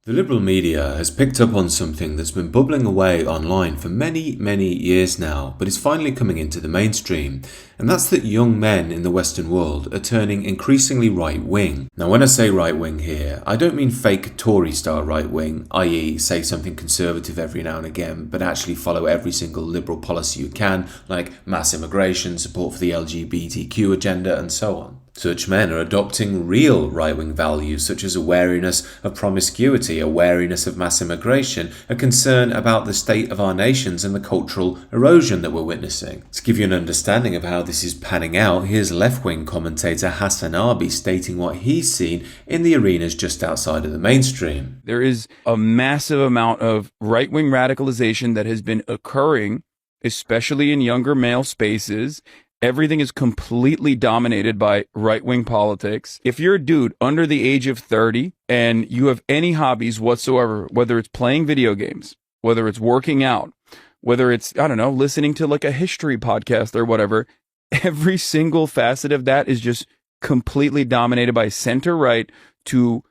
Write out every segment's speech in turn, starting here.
The liberal media has picked up on something that's been bubbling away online for many years now, but is finally coming into the mainstream, and that's that young men in the Western world are turning increasingly right-wing. Now, when I say right-wing here, I don't mean fake Tory-style right-wing, i.e. say something conservative every now and again, but actually follow every single liberal policy you can, like mass immigration, support for the LGBTQ agenda, and so on. Such men are adopting real right-wing values such as a wariness of promiscuity, a wariness of mass immigration, a concern about the state of our nations and the cultural erosion that we're witnessing. To give you an understanding of how this is panning out, here's left-wing commentator Hassan Arbi stating what he's seen in the arenas just outside of the mainstream. There is a massive amount of right-wing radicalization that has been occurring, especially in younger male spaces. Everything is completely dominated by right-wing politics. If you're a dude under the age of 30 and you have any hobbies whatsoever, whether it's playing video games, whether it's working out, whether it's, listening to like a history podcast or whatever, every single facet of that is just completely dominated by center-right to,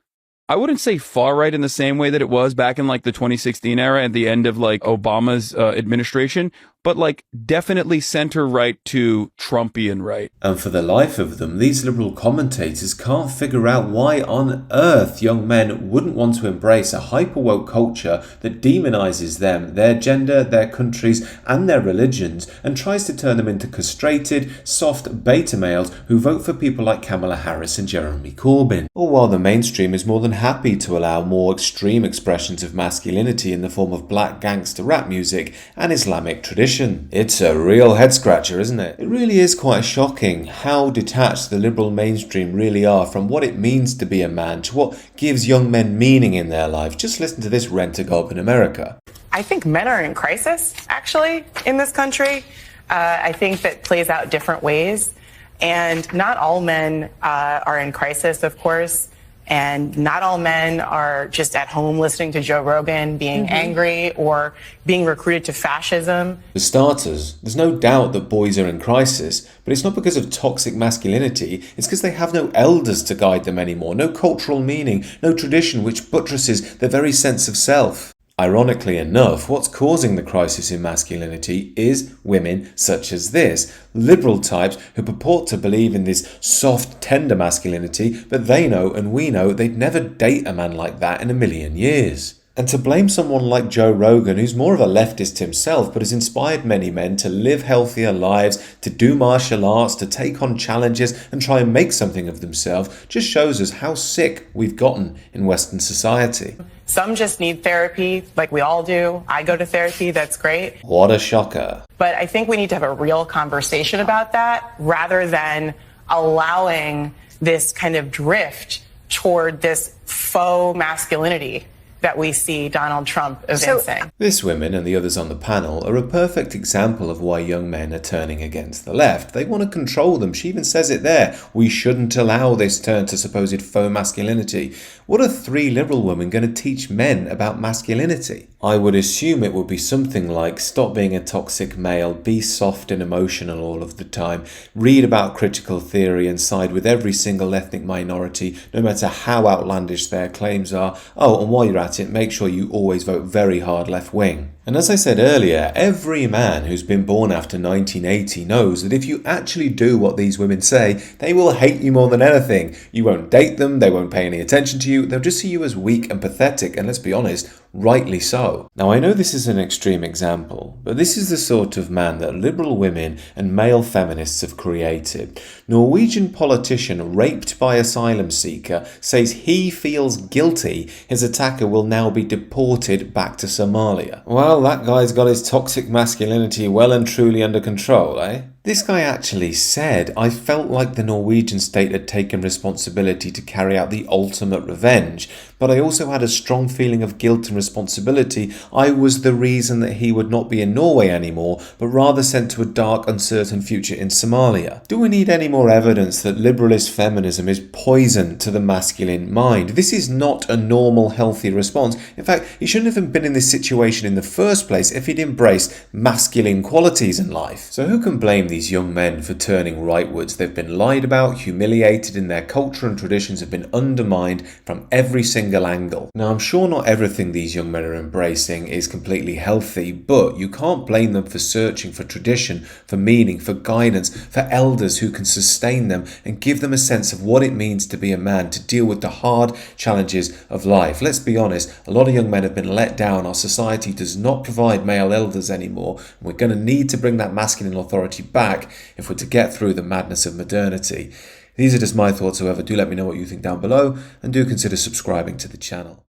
I wouldn't say far right in the same way that it was back in like the 2016 era at the end of like Obama's administration, but like definitely center right to Trumpian right. And for the life of them, these liberal commentators can't figure out why on earth young men wouldn't want to embrace a hyper-woke culture that demonizes them, their gender, their countries, and their religions, and tries to turn them into castrated, soft beta males who vote for people like Kamala Harris and Jeremy Corbyn. All while the mainstream is more than happy to allow more extreme expressions of masculinity in the form of black gangster rap music and Islamic tradition. It's a real head-scratcher, isn't it? It really is quite shocking how detached the liberal mainstream really are from what it means to be a man, to what gives young men meaning in their life. Just listen to this rent-a-gob in America. I think men are in crisis, actually, in this country. I think that plays out different ways. And not all men are in crisis, of course. And not all men are just at home listening to Joe Rogan, being angry or being recruited to fascism. For starters, there's no doubt that boys are in crisis, but it's not because of toxic masculinity, it's because they have no elders to guide them anymore, no cultural meaning, no tradition which buttresses their very sense of self. Ironically enough, what's causing the crisis in masculinity is women such as this, liberal types who purport to believe in this soft, tender masculinity, but they know and we know they'd never date a man like that in a million years. And to blame someone like Joe Rogan, who's more of a leftist himself, but has inspired many men to live healthier lives, to do martial arts, to take on challenges and try and make something of themselves, just shows us how sick we've gotten in Western society. Some just need therapy, like we all do. I go to therapy, that's great. What a shocker. But I think we need to have a real conversation about that rather than allowing this kind of drift toward this faux masculinity that we see Donald Trump evincing. This woman and the others on the panel are a perfect example of why young men are turning against the left. They want to control them. She even says it there. We shouldn't allow this turn to supposed faux masculinity. What are three liberal women going to teach men about masculinity? I would assume it would be something like stop being a toxic male, be soft and emotional all of the time, read about critical theory and side with every single ethnic minority, no matter how outlandish their claims are. Oh, and while you're at it, make sure you always vote very hard left wing. And as I said earlier, every man who's been born after 1980 knows that if you actually do what these women say, they will hate you more than anything. You won't date them, they won't pay any attention to you, they'll just see you as weak and pathetic, and let's be honest, rightly so. Now I know this is an extreme example, but this is the sort of man that liberal women and male feminists have created. Norwegian politician raped by asylum seeker says he feels guilty his attacker will now be deported back to Somalia. Well, that guy's got his toxic masculinity well and truly under control, eh? This guy actually said, I felt like the Norwegian state had taken responsibility to carry out the ultimate revenge, but I also had a strong feeling of guilt and responsibility. I was the reason that he would not be in Norway anymore, but rather sent to a dark, uncertain future in Somalia. Do we need any more evidence that liberalist feminism is poison to the masculine mind? This is not a normal, healthy response. In fact, he shouldn't have been in this situation in the first place if he'd embraced masculine qualities in life. So who can blame these young men for turning rightwards. They've been lied about, humiliated, and their culture and traditions have been undermined from every single angle. Now, I'm sure not everything these young men are embracing is completely healthy, but you can't blame them for searching for tradition, for meaning, for guidance, for elders who can sustain them and give them a sense of what it means to be a man, to deal with the hard challenges of life. Let's be honest, a lot of young men have been let down. Our society does not provide male elders anymore, and we're going to need to bring that masculine authority back if we're to get through the madness of modernity. These are just my thoughts, however. Do let me know what you think down below, and do consider subscribing to the channel.